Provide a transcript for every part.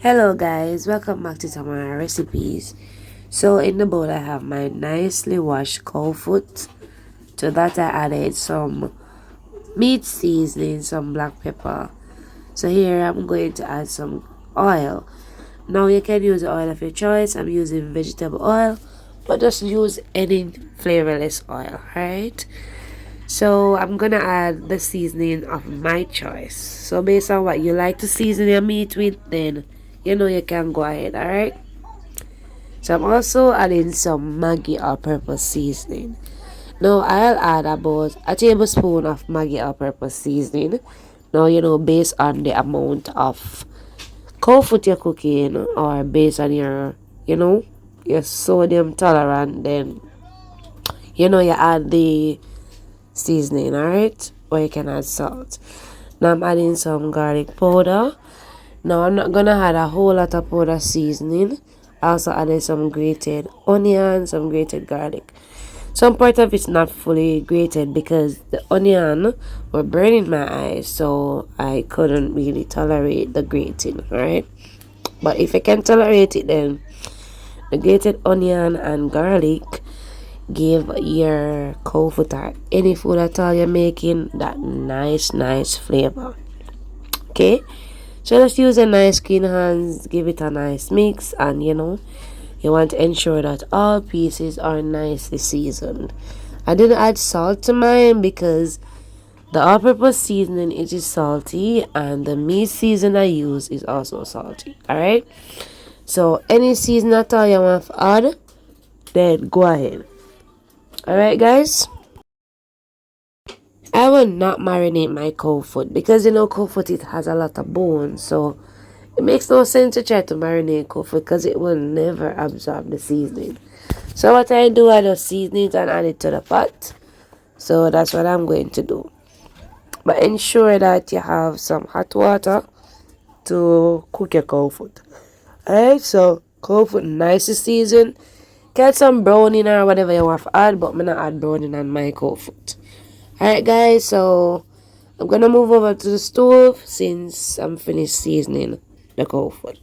Hello guys, welcome back to some of my recipes. So in the bowl I have my nicely washed cow foot. To that I added some meat seasoning, some black pepper. So here I'm going to add some oil. Now you can use oil of your choice. I'm using vegetable oil, but just use any flavorless oil, right? So I'm gonna add the seasoning of my choice. So based on what you like to season your meat with, then you can go ahead, alright? So I'm also adding some Maggi all-purpose seasoning. Now I'll add about a tablespoon of Maggi all-purpose seasoning. Now based on the amount of cow foot you're cooking, or based on your sodium tolerant, then you add the seasoning, alright? Or you can add salt. Now I'm adding some garlic powder. Now I'm not gonna add a whole lot of powder seasoning. I also added some grated onion, some grated garlic. Some part of it's not fully grated because the onion were burning my eyes, so I couldn't really tolerate the grating, right? But if you can tolerate it, then the grated onion and garlic give your cow foot or any food at all you're making that nice flavor. Okay, so let's use a nice clean hands, give it a nice mix, and you want to ensure that all pieces are nicely seasoned. I didn't add salt to mine because the all-purpose seasoning is salty, and the meat season I use is also salty. Alright, so any season at all you want to add, then go ahead. Alright guys, I will not marinate my cow foot because cow foot, it has a lot of bone, so it makes no sense to try to marinate cow foot because it will never absorb the seasoning. So what I do, I just season it and add it to the pot. So that's what I'm going to do. But ensure that you have some hot water to cook your cow foot. Alright, so cow foot nicely seasoned. Get some browning or whatever you want to add, but I'm not add browning on my cow foot. Alright guys, so I'm gonna move over to the stove since I'm finished seasoning the cow foot.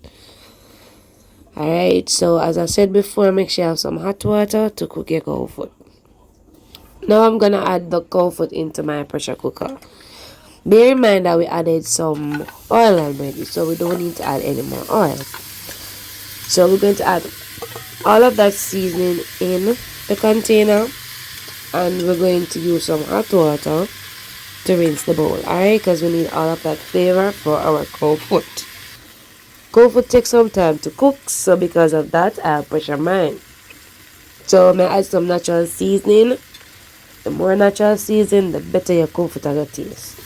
Alright, so as I said before, make sure you have some hot water to cook your cow foot. Now I'm gonna add the cow foot into my pressure cooker. Bear in mind that we added some oil already, so we don't need to add any more oil. So we're going to add all of that seasoning in the container, and we're going to use some hot water to rinse the bowl, alright? Because we need all of that flavor for our cow foot. Cow foot takes some time to cook, so because of that, I'll pressure mine. So I'm gonna add some natural seasoning. The more natural seasoning, the better your cow foot will taste.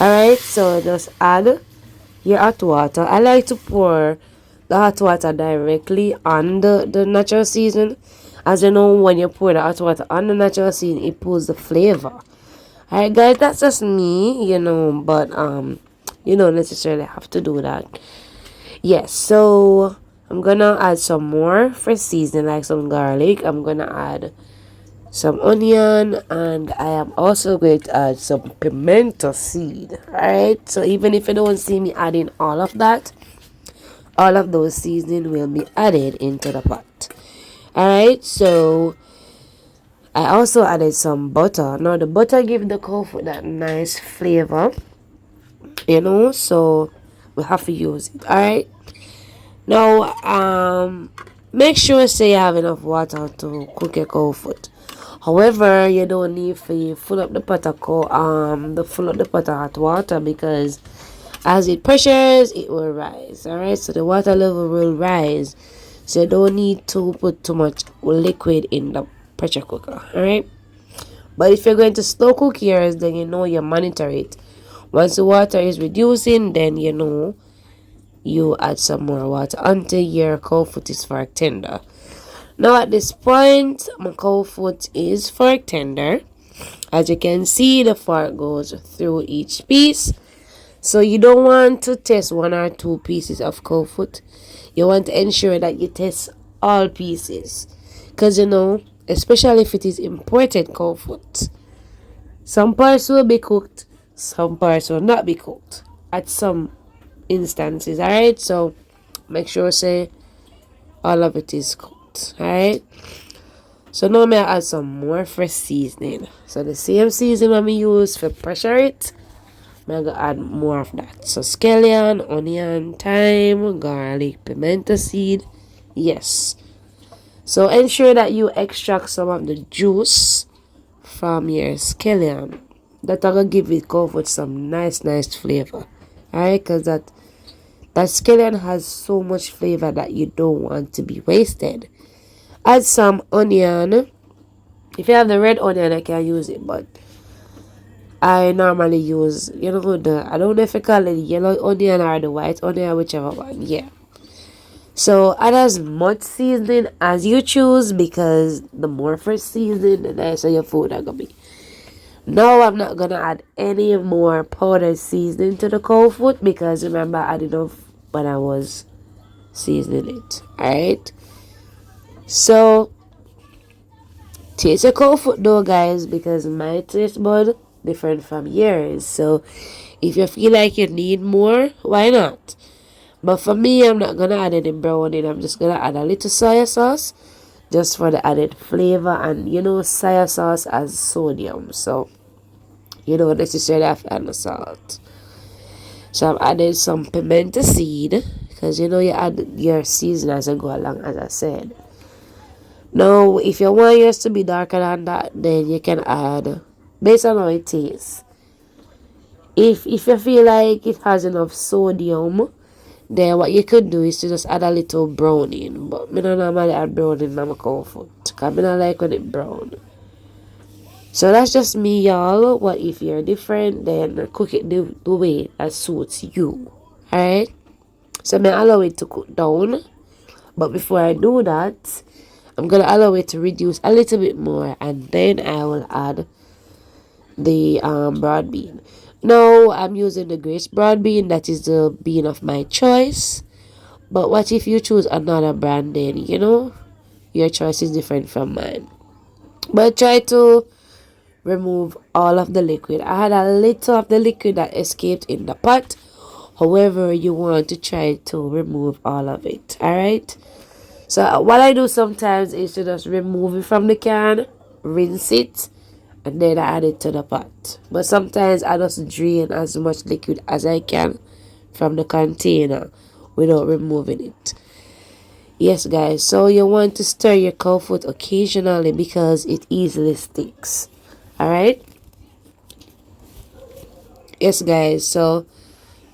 Alright, so just add your hot water. I like to pour the hot water directly on the natural seasoning. As you know, when you pour the hot water on the natural seasoning, it pulls the flavor. Alright guys, that's just me, but you don't necessarily have to do that. Yes, so I'm gonna add some more for seasoning, like some garlic. I'm gonna add some onion, and I am also going to add some pimento seed. Alright, so even if you don't see me adding all of that, all of those seasoning will be added into the pot. Alright, so I also added some butter. Now the butter gives the cow food that nice flavor, so we have to use it. Alright, now make sure say you have enough water to cook your cow foot. However, you don't need to fill up the pot of hot water, because as it pressures, it will rise. Alright, so the water level will rise, so you don't need to put too much liquid in the pressure cooker. Alright, but if you're going to slow cook yours, then you monitor it. Once the water is reducing, then you add some more water until your cow foot is fork tender. Now at this point, my cow foot is fork tender. As you can see, the fork goes through each piece. So you don't want to test one or two pieces of cow foot. You want to ensure that you test all pieces. Because especially if it is imported cow foot, some parts will be cooked, some parts will not be cooked at some instances. Alright, so make sure say all of it is cooked. Alright. So now may I add some more fresh seasoning. So the same seasoning we use for pressure it, I'm gonna add more of that. So scallion, onion, thyme, garlic, pimento seed. Yes. So ensure that you extract some of the juice from your scallion. That will give it comfort some nice flavor. Alright, because that scallion has so much flavor that you don't want to be wasted. Add some onion. If you have the red onion, I can use it, but I normally use, I don't know if you call it yellow onion or the white onion, whichever one. Yeah. So add as much seasoning as you choose, because the more fresh seasoning, the nicer your food are gonna be. Now I'm not gonna add any more powdered seasoning to the cold food, because remember I added enough when I was seasoning it. Alright. So taste your cold food though, guys, because my taste bud different from yours. So if you feel like you need more, why not? But for me, I'm not gonna add any browning. I'm just gonna add a little soy sauce just for the added flavor. And soy sauce has sodium, so you don't necessarily have to add the salt. So I'm adding some pimento seed, because you add your seasoning as you go along, as I said. Now, if you want yours to be darker than that, then you can add, based on how it tastes. If you feel like it has enough sodium, then what you could do is to just add a little browning. But I don't normally add browning in my cold food, because I don't like when it brown. So that's just me, y'all. What if you're different, then cook it the way that suits you. Alright? So I allow it to cook down. But before I do that, I'm going to allow it to reduce a little bit more, and then I will add the broad bean. Now, I'm using the Grace broad bean. That is the bean of my choice. But what if you choose another brand, then, your choice is different from mine. But try to remove all of the liquid. I had a little of the liquid that escaped in the pot. However, you want to try to remove all of it. Alright? So what I do sometimes is to just remove it from the can, rinse it, and then I add it to the pot. But sometimes I just drain as much liquid as I can from the container without removing it. Yes, guys, so you want to stir your cold food occasionally, because it easily sticks. Alright? Yes, guys, so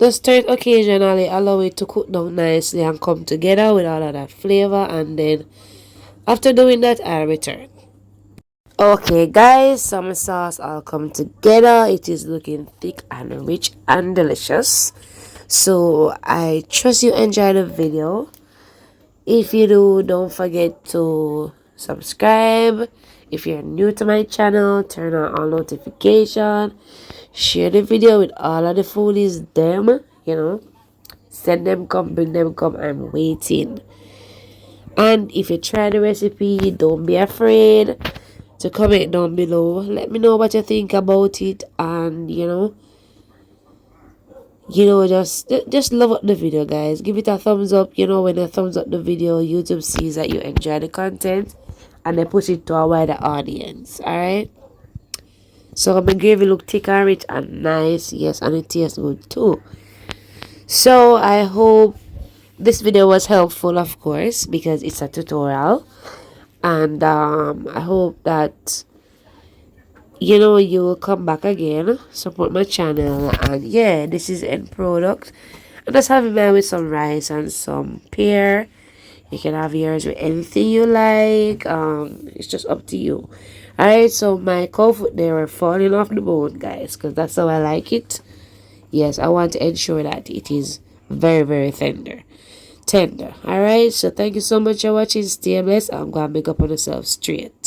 just stir it occasionally, allow it to cook down nicely and come together with all of that flavor, and then after doing that, I'll return. Okay, guys, some sauce all come together. It is looking thick and rich and delicious. So I trust you enjoyed the video. If you do, don't forget to subscribe. If you're new to my channel, turn on all notifications. Share the video with all of the foodies, them, Send them come, bring them come. I'm waiting. And if you try the recipe, don't be afraid to comment down below. Let me know what you think about it. And, just love up the video, guys. Give it a thumbs up. When you thumbs up the video, YouTube sees that you enjoy the content, and they push it to a wider audience. Alright? So my gravy look thick and rich and nice. Yes, and it tastes good too. So I hope this video was helpful, of course, because it's a tutorial. And I hope that you will come back again, support my channel. And yeah, this is end product. I'm just having mine with some rice and some pear. You can have yours with anything you like. It's just up to you. Alright, so my cold food, they were falling off the bone, guys, because that's how I like it. Yes, I want to ensure that it is very tender. Alright, so thank you so much for watching. Stay blessed. I'm gonna make up on yourself straight.